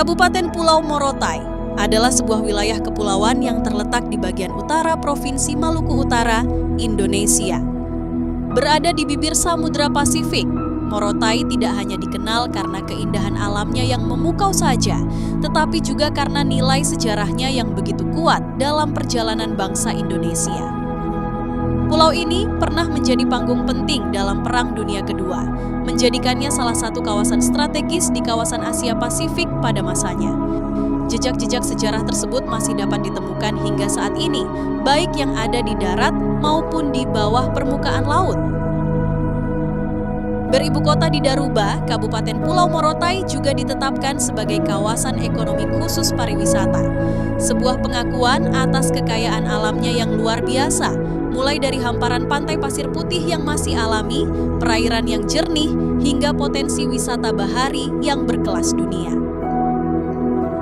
Kabupaten Pulau Morotai adalah sebuah wilayah kepulauan yang terletak di bagian utara Provinsi Maluku Utara, Indonesia. Berada di bibir Samudra Pasifik, Morotai tidak hanya dikenal karena keindahan alamnya yang memukau saja, tetapi juga karena nilai sejarahnya yang begitu kuat dalam perjalanan bangsa Indonesia. Pulau ini pernah menjadi panggung penting dalam Perang Dunia Kedua, menjadikannya salah satu kawasan strategis di kawasan Asia Pasifik pada masanya. Jejak-jejak sejarah tersebut masih dapat ditemukan hingga saat ini, baik yang ada di darat maupun di bawah permukaan laut. Beribu kota di Daruba, Kabupaten Pulau Morotai juga ditetapkan sebagai kawasan ekonomi khusus pariwisata. Sebuah pengakuan atas kekayaan alamnya yang luar biasa, mulai dari hamparan pantai pasir putih yang masih alami, perairan yang jernih, hingga potensi wisata bahari yang berkelas dunia.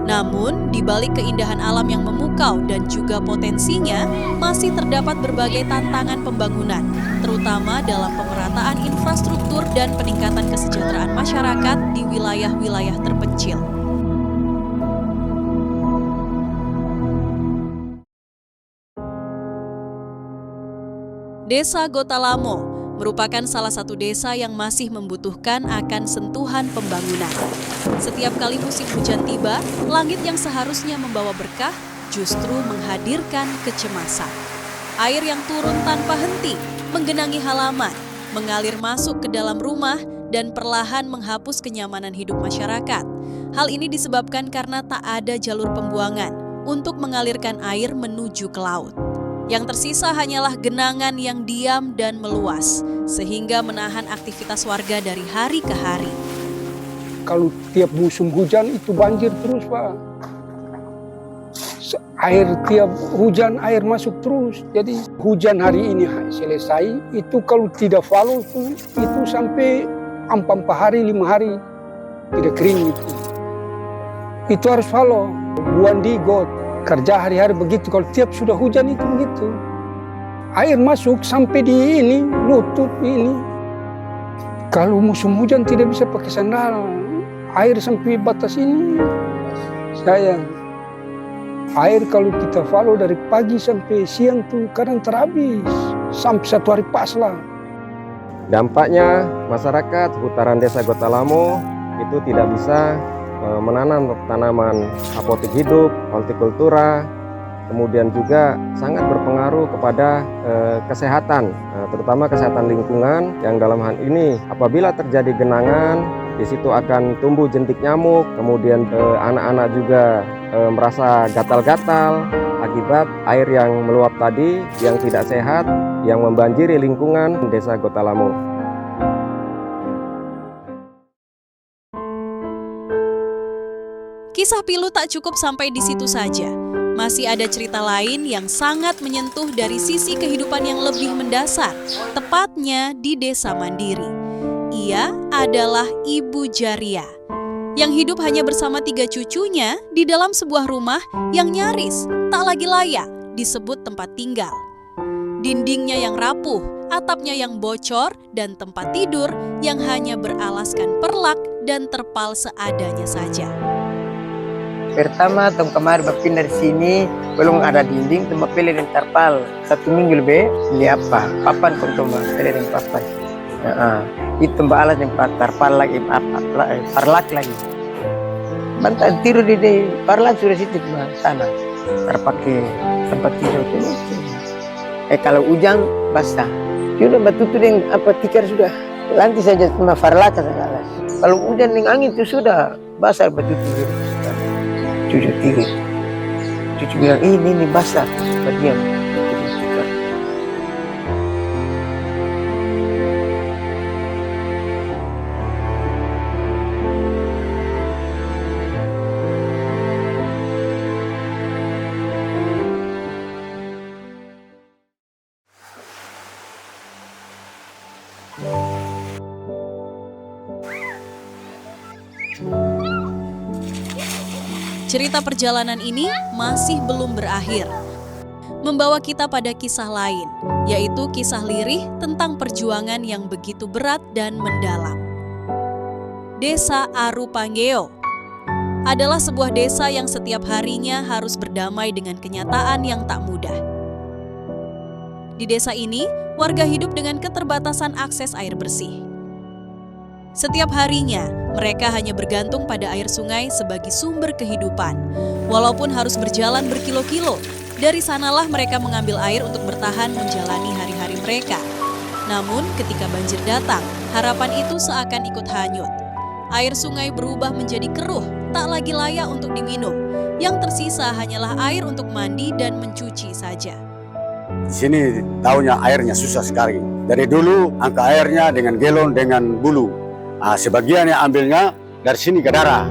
Namun, di balik keindahan alam yang memukau dan juga potensinya, masih terdapat berbagai tantangan pembangunan, terutama dalam pemerataan infrastruktur dan peningkatan kesejahteraan masyarakat di wilayah-wilayah terpencil. Desa Gotalamo merupakan salah satu desa yang masih membutuhkan akan sentuhan pembangunan. Setiap kali musim hujan tiba, langit yang seharusnya membawa berkah justru menghadirkan kecemasan. Air yang turun tanpa henti menggenangi halaman, mengalir masuk ke dalam rumah, dan perlahan menghapus kenyamanan hidup masyarakat. Hal ini disebabkan karena tak ada jalur pembuangan untuk mengalirkan air menuju ke laut. Yang tersisa hanyalah genangan yang diam dan meluas, sehingga menahan aktivitas warga dari hari ke hari. Kalau tiap musim hujan itu banjir terus, Pak. Air tiap hujan, air masuk terus. Jadi hujan hari ini selesai, itu kalau tidak follow itu sampai 4 hari, 5 hari tidak kering itu. Itu harus follow, buang di got. Kerja hari-hari begitu, kalau tiap sudah hujan itu begitu. Air masuk sampai di ini, lutut ini. Kalau musim hujan tidak bisa pakai sandal. Air sampai batas ini. Sayang. Air kalau kita follow dari pagi sampai siang tuh kadang terhabis. Sampai 1 hari pas lah. Dampaknya masyarakat seputaran Desa Gotalamo itu tidak bisa menanam tanaman apotik hidup, hortikultura, kemudian juga sangat berpengaruh kepada kesehatan, terutama kesehatan lingkungan, yang dalam hal ini apabila terjadi genangan, di situ akan tumbuh jentik nyamuk, kemudian anak-anak juga merasa gatal-gatal akibat air yang meluap tadi yang tidak sehat, yang membanjiri lingkungan Desa Gotalamo. Kisah pilu tak cukup sampai di situ saja. Masih ada cerita lain yang sangat menyentuh dari sisi kehidupan yang lebih mendasar, tepatnya di Desa Mandiri. Ia adalah Ibu Jaria, yang hidup hanya bersama 3 cucunya di dalam sebuah rumah yang nyaris tak lagi layak disebut tempat tinggal. Dindingnya yang rapuh, atapnya yang bocor, dan tempat tidur yang hanya beralaskan perlak dan terpal seadanya saja. Pertama, tahun kemarin berpindah di sini, belum ada dinding, tempat pilih dan terpal. 1 minggu lebih, beli apa? Papan kontomba, pilih dan papan. Itu tempat alas yang terpal lagi, parlak lagi. Bantai tidur di parlak sudah situ sana. Terpakai tempat tidur itu. Kalau hujan, basah. Sudah batu itu dengan tikar sudah. Lantai saja cuma parlak alas. Kalau hujan dengan angin itu sudah basah batu tidur. Cucu 3. Cucu bilang, ini basah. Berdiam. Cerita perjalanan ini masih belum berakhir. Membawa kita pada kisah lain, yaitu kisah lirih tentang perjuangan yang begitu berat dan mendalam. Desa Aru Panggeo. adalah sebuah desa yang setiap harinya harus berdamai dengan kenyataan yang tak mudah. Di desa ini, warga hidup dengan keterbatasan akses air bersih. Setiap harinya, mereka hanya bergantung pada air sungai sebagai sumber kehidupan. Walaupun harus berjalan berkilo-kilo, dari sanalah mereka mengambil air untuk bertahan menjalani hari-hari mereka. Namun, ketika banjir datang, harapan itu seakan ikut hanyut. Air sungai berubah menjadi keruh, tak lagi layak untuk diminum. Yang tersisa hanyalah air untuk mandi dan mencuci saja. Di sini tahunya airnya susah sekali. Dari dulu angka airnya dengan galon, dengan bulu. Sebagian yang ambilnya dari sini ke Dara,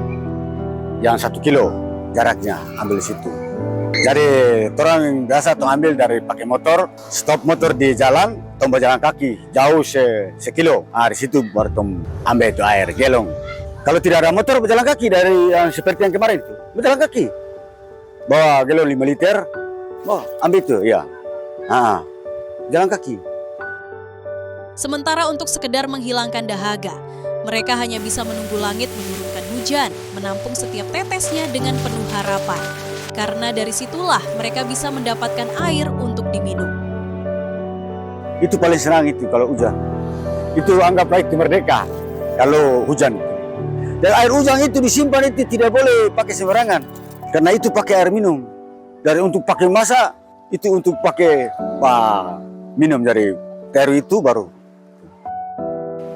yang 1 kilo jaraknya ambil di situ. Jadi orang biasa tuh ambil dari pakai motor, stop motor di jalan, tong berjalan kaki jauh sekilo. Di situ baru tong ambil itu air galon. Kalau tidak ada motor berjalan kaki dari yang seperti yang kemarin itu, berjalan kaki. Bawa galon 5 liter, ambil itu ya. Jalan kaki. Sementara untuk sekedar menghilangkan dahaga, mereka hanya bisa menunggu langit menurunkan hujan, menampung setiap tetesnya dengan penuh harapan. Karena dari situlah mereka bisa mendapatkan air untuk diminum. Itu paling senang itu kalau hujan. Itu anggaplah itu merdeka kalau hujan. Dan air hujan itu disimpan itu tidak boleh pakai sembarangan. Karena itu pakai air minum. Dari untuk pakai masak, itu untuk pakai minum dari teru itu baru.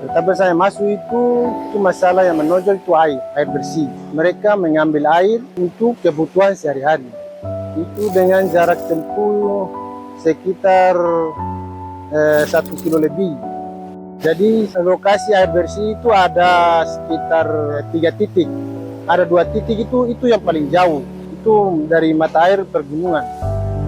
Tapi saya masuk itu masalah yang menonjol itu air bersih. Mereka mengambil air untuk kebutuhan sehari-hari. Itu dengan jarak tempuh sekitar 1 kilo lebih. Jadi lokasi air bersih itu ada sekitar 3 titik. Ada 2 titik itu yang paling jauh. Itu dari mata air pergunungan.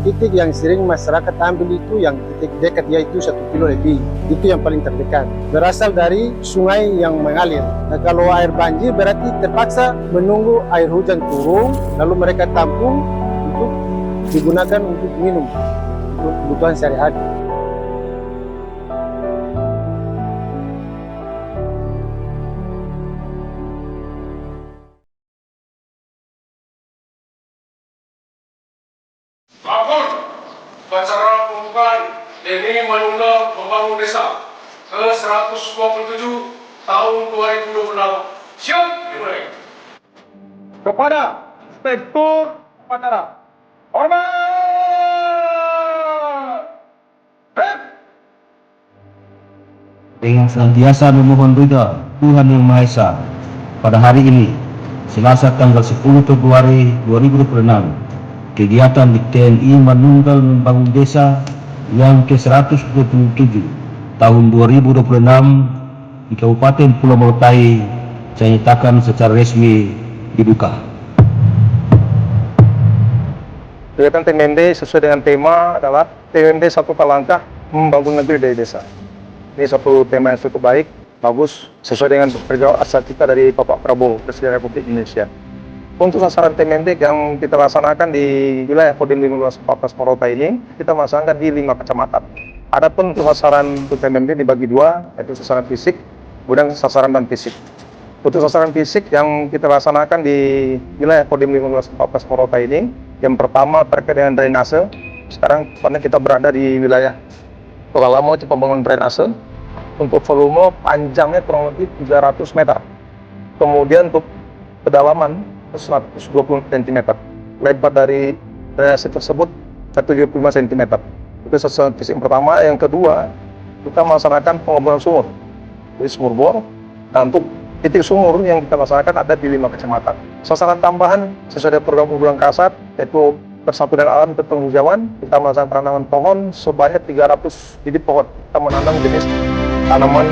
Titik yang sering masyarakat ambil itu yang titik dekat dia itu 1 kilo lebih. Itu yang paling terdekat. Berasal dari sungai yang mengalir. Nah, kalau air banjir berarti terpaksa menunggu air hujan turun, lalu mereka tampung untuk digunakan untuk minum, untuk kebutuhan sehari-hari. Bangun acara pembukaan demi menunda membangun desa ke 127 tahun 2026. Siap dimulai. Kepada Inspektur Upacara, hormat. Dengan senantiasa memohon ridha Tuhan Yang Maha Esa, pada hari ini, Selasa tanggal 10 Februari 2026, kegiatan di TNI menunggal membangun desa yang ke-127 tahun 2026 di Kabupaten Pulau Morotai saya nyatakan secara resmi dibuka. Kegiatan TMND sesuai dengan tema adalah TMND satu langkah membangun negeri dari desa. Ini satu tema yang cukup baik, bagus, sesuai dengan perjuangan asal kita dari Bapak Prabowo, Presiden Republik Indonesia. Untuk sasaran TMND yang kita laksanakan di wilayah Kodim 1514 Morotai ini, kita laksanakan di 5 kecamatan. Adapun untuk sasaran TMND dibagi 2, yaitu sasaran fisik, kemudian sasaran non-fisik. Untuk sasaran fisik yang kita laksanakan di wilayah Kodim 1514 Morotai ini, yang pertama terkait dengan drainase. Sekarang kita berada di wilayah Togalamo, pembangunan drainase. Untuk volume panjangnya kurang lebih 300 meter. Kemudian untuk kedalaman 120 cm. Lebar dari drainase tersebut 175 cm. Itu sasaran fisik pertama. Yang kedua, kita melaksanakan pengeboran sumur. Jadi sumur bor. Dan untuk titik sumur yang kita laksanakan ada di 5 kecamatan. Sasaran tambahan sesuai dengan program unggulan Kasat, yaitu bersatu dengan alam penghijauan, kita melaksanakan penanaman pohon sebanyak 300 bibit pohon. Kita menanam jenis tanaman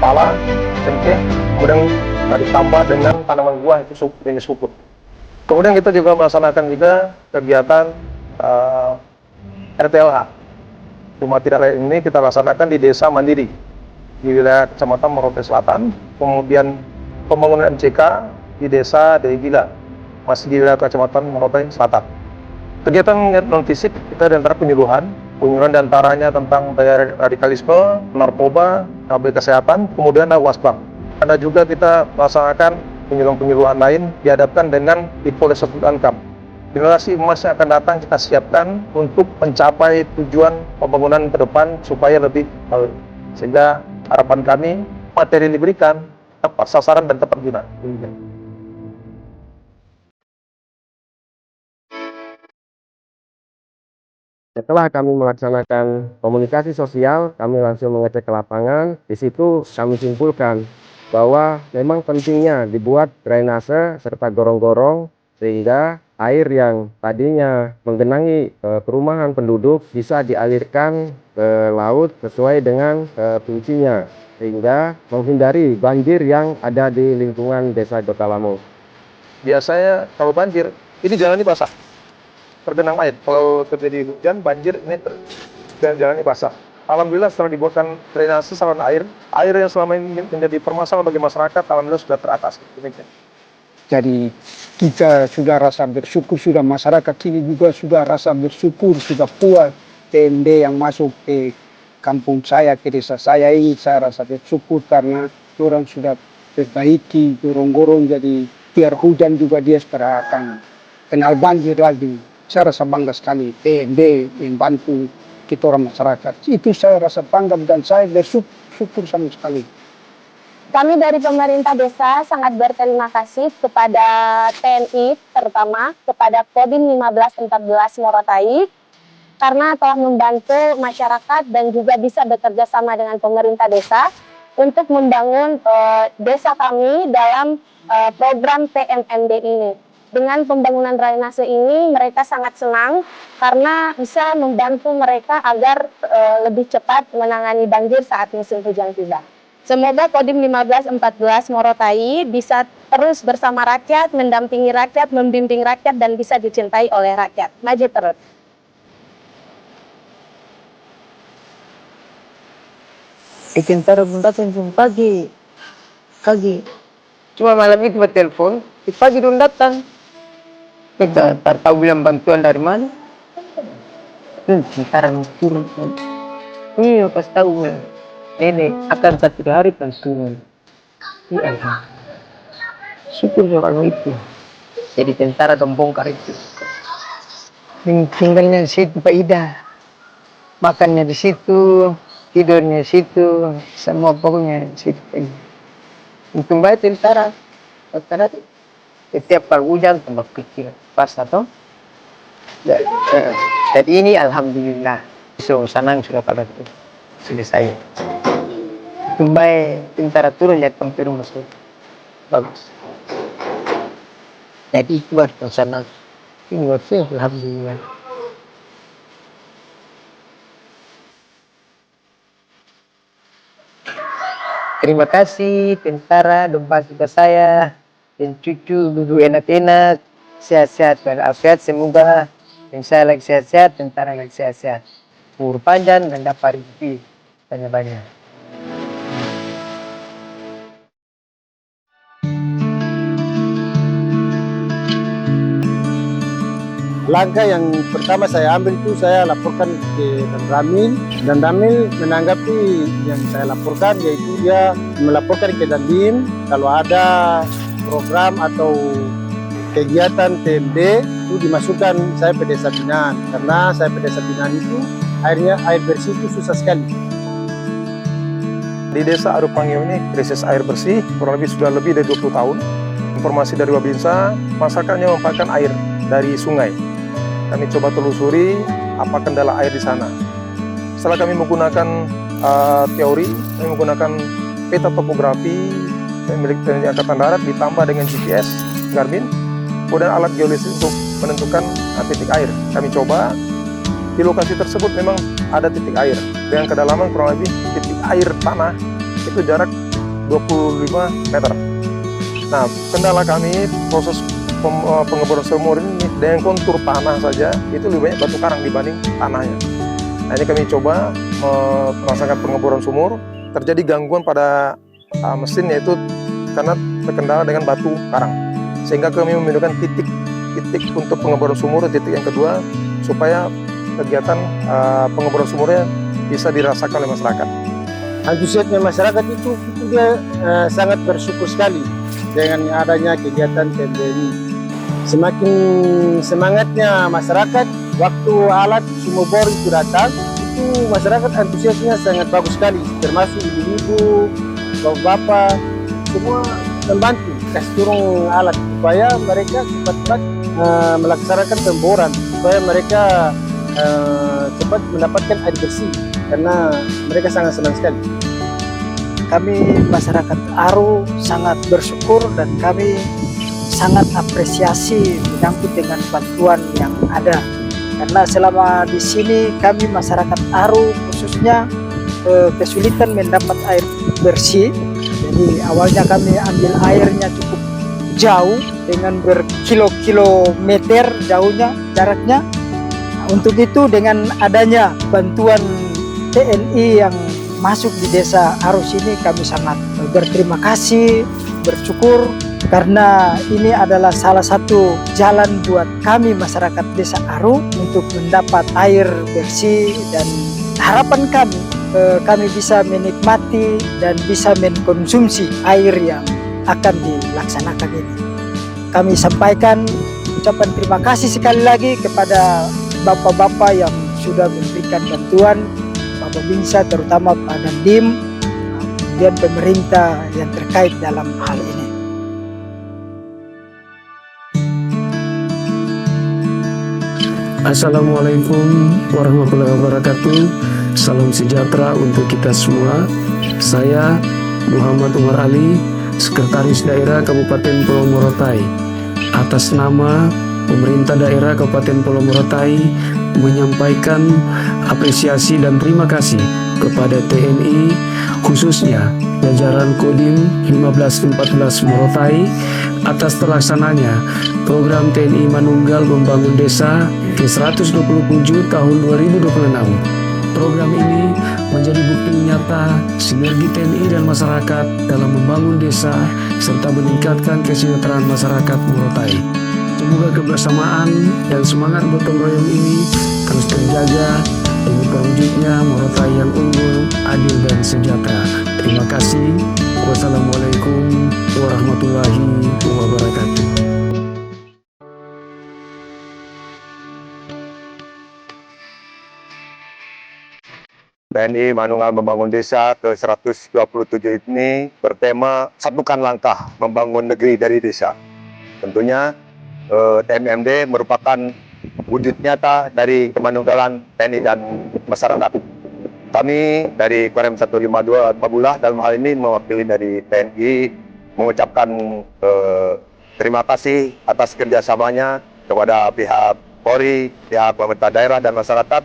pala, cengkeh, kemudian ditambah dengan tanaman buah itu jenis suput. Kemudian kita juga melaksanakan juga kegiatan RTLH. Rumah tidak layak ini kita laksanakan di Desa Mandiri di wilayah Kecamatan Morotai Selatan. Kemudian pembangunan MCK di Desa Degila, masih di wilayah Kecamatan Morotai Selatan. Kegiatan non fisik kita diantara penyuluhan diantaranya tentang radikalisme, narkoba, KB kesehatan, kemudian ada wasbang. Ada juga kita melaksanakan penyuluhan-penyuluhan lain dihadapkan dengan Dipolres Ankam. Generasi emas yang akan datang kita siapkan untuk mencapai tujuan pembangunan ke depan supaya lebih baik. Sehingga harapan kami materi yang diberikan tepat sasaran dan tepat guna. Setelah kami melaksanakan komunikasi sosial, kami langsung mengecek ke lapangan. Di situ kami simpulkan bahwa memang pentingnya dibuat drainase serta gorong-gorong sehingga air yang tadinya menggenangi perumahan penduduk bisa dialirkan ke laut sesuai dengan fungsinya sehingga menghindari banjir yang ada di lingkungan Desa Gotalamo. Biasanya kalau banjir, ini jalan ini basah, tergenang air. Kalau terjadi hujan, banjir ini jalan ini basah. Alhamdulillah setelah dibuatkan drainase saluran air yang selama ini menjadi permasalahan bagi masyarakat, alhamdulillah sudah teratasi. Demikian. Jadi kita sudah rasa bersyukur, sudah masyarakat sini juga sudah rasa bersyukur, sudah puas TMD yang masuk ke kampung saya, ke desa saya ini. Saya rasa bersyukur karena orang sudah perbaiki gorong-gorong, jadi biar hujan juga dia supaya akan kenal banjir lagi. Saya rasa bangga sekali TMD yang bantu kita orang masyarakat. Itu saya rasa bangga dan saya bersyukur sama sekali. Kami dari pemerintah desa sangat berterima kasih kepada TNI, terutama kepada Kodim 1514 Morotai, karena telah membantu masyarakat dan juga bisa bekerja sama dengan pemerintah desa untuk membangun desa kami dalam program PMMD ini. Dengan pembangunan drainase ini mereka sangat senang karena bisa membantu mereka agar lebih cepat menangani banjir saat musim hujan tiba. Semoga Kodim 1514 Morotai bisa terus bersama rakyat, mendampingi rakyat, membimbing rakyat, dan bisa dicintai oleh rakyat. Maju terus. Tentara bunda datang pagi. Cuma malam itu bertelepon, pagi dong datang. Kita tak tahu bilang bantuan dari mana. Tentara turun. Ini pas tahu. Nenek akan 1 hari pensiun. Iya, syukur orang itu. Jadi tentara bongkar itu. Tinggalnya di situ Pak Ida, makannya di situ, tidurnya di situ, semua pokoknya di situ. Untung baik tentara. Setiap kali hujan tambah kecil, pas atau? Dan ini alhamdulillah, so senang sudah pada itu selesai. Kembali tentara turun lihat kampir masuk bagus. Jadi itu baru senang. Ini sih alhamdulillah. Terima kasih tentara domba kita saya dan cucu duduk enak-enak, sehat-sehat walafiat, semoga dan saya lagi sehat-sehat, tentara lagi sehat-sehat, umur panjang dan dapat rezeki banyak-banyak. Langkah yang pertama saya ambil itu saya laporkan ke Dan Ramil menanggapi yang saya laporkan, yaitu dia melaporkan ke Dandim kalau ada program atau kegiatan TMD itu dimasukkan saya ke desa binaan, karena saya ke desa binaan itu air bersih itu susah sekali. Di desa Arupangio ini krisis air bersih kurang lebih sudah lebih dari 20 tahun. Informasi dari Babinsa, masyarakatnya memanfaatkan air dari sungai. Kami coba telusuri apa kendala air di sana. Setelah kami menggunakan teori, kami menggunakan peta topografi milik TNI Angkatan Darat ditambah dengan GPS, Garmin, kemudian alat geodesis untuk menentukan titik air. Kami coba di lokasi tersebut memang ada titik air dengan kedalaman kurang lebih titik air tanah itu jarak 25 meter. Nah, kendala kami proses pengeboran sumur ini dengan kontur tanah saja itu lebih banyak batu karang dibanding tanahnya. Nah, ini kami coba melaksanakan pengeboran sumur, terjadi gangguan pada mesin, yaitu karena terkendala dengan batu karang, sehingga kami memindahkan titik untuk pengeboran sumur, titik yang kedua, supaya kegiatan pengeboran sumurnya bisa dirasakan oleh masyarakat. Antusiasnya masyarakat itu dia sangat bersyukur sekali. dengan adanya kegiatan TMB ini. Semakin semangatnya masyarakat waktu alat sumur itu datang, itu masyarakat antusiasnya sangat bagus sekali, termasuk ibu-ibu, bapak-bapak, semua membantu kasih turun alat supaya mereka cepat-cepat melaksanakan pemboran, supaya mereka cepat mendapatkan air bersih, karena mereka sangat senang sekali. Kami masyarakat Aru sangat bersyukur dan kami sangat apresiasi menyangkut dengan bantuan yang ada. Karena selama di sini kami masyarakat Aru khususnya kesulitan mendapat air bersih. Jadi awalnya kami ambil airnya cukup jauh dengan berkilo-kilometer jauhnya jaraknya. Untuk itu dengan adanya bantuan TNI yang masuk di desa Aru sini, kami sangat berterima kasih, bersyukur, karena ini adalah salah satu jalan buat kami masyarakat desa Aru untuk mendapat air bersih, dan harapan kami bisa menikmati dan bisa mengkonsumsi air yang akan dilaksanakan ini. Kami sampaikan ucapan terima kasih sekali lagi kepada bapak-bapak yang sudah memberikan bantuan, Bapak Binsa, terutama Pak Dandim, kemudian pemerintah yang terkait dalam hal ini. Assalamualaikum warahmatullahi wabarakatuh. Salam sejahtera untuk kita semua. Saya Muhammad Umar Ali, Sekretaris Daerah Kabupaten Pulau Morotai. Atas nama Pemerintah Daerah Kabupaten Pulau Morotai menyampaikan apresiasi dan terima kasih kepada TNI, khususnya jajaran Kodim 1514 Morotai atas terlaksananya program TNI Manunggal Membangun Desa ke-127 tahun 2026. Program ini menjadi bukti nyata sinergi TNI dan masyarakat dalam membangun desa serta meningkatkan kesejahteraan masyarakat Morotai. Semoga kebersamaan dan semangat gotong royong ini terus terjaga demi terwujudnya Morotai yang unggul, adil dan sejahtera. Terima kasih. Wassalamualaikum warahmatullahi wabarakatuh. TNI Manunggal Membangun Desa ke-127 ini bertema satukan langkah membangun negeri dari desa. Tentunya TMMD merupakan wujud nyata dari kemanunggalan TNI dan masyarakat. Kami dari Korem 152 Pabulah dalam hal ini mewakili dari TNI mengucapkan terima kasih atas kerjasamanya kepada pihak Polri, pihak pemerintah daerah dan masyarakat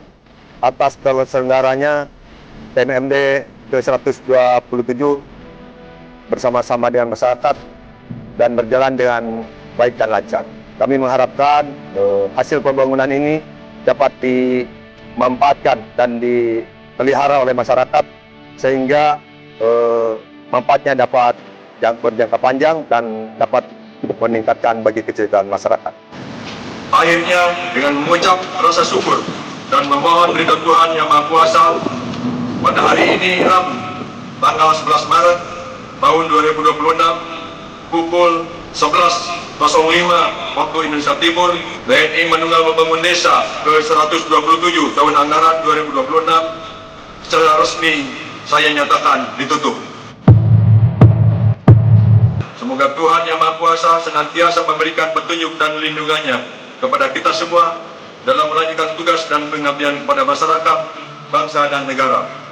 atas terselenggaranya TMMD ke-127 bersama-sama dengan masyarakat dan berjalan dengan baik dan lancar. Kami mengharapkan hasil pembangunan ini dapat dimanfaatkan dan dipelihara oleh masyarakat sehingga manfaatnya dapat berjangka panjang dan dapat meningkatkan bagi kesejahteraan masyarakat. Akhirnya dengan mengucap rasa syukur dan memohon ridho Tuhan Yang Maha Kuasa, pada hari ini Rabu tanggal 11 Maret tahun 2026 pukul 11.05 waktu Indonesia Timur, TNI Manunggal Membangun Desa ke-127 tahun anggaran 2026 secara resmi saya nyatakan ditutup. Semoga Tuhan Yang Maha Kuasa senantiasa memberikan petunjuk dan lindungannya kepada kita semua dalam melanjutkan tugas dan pengabdian kepada masyarakat, bangsa dan negara.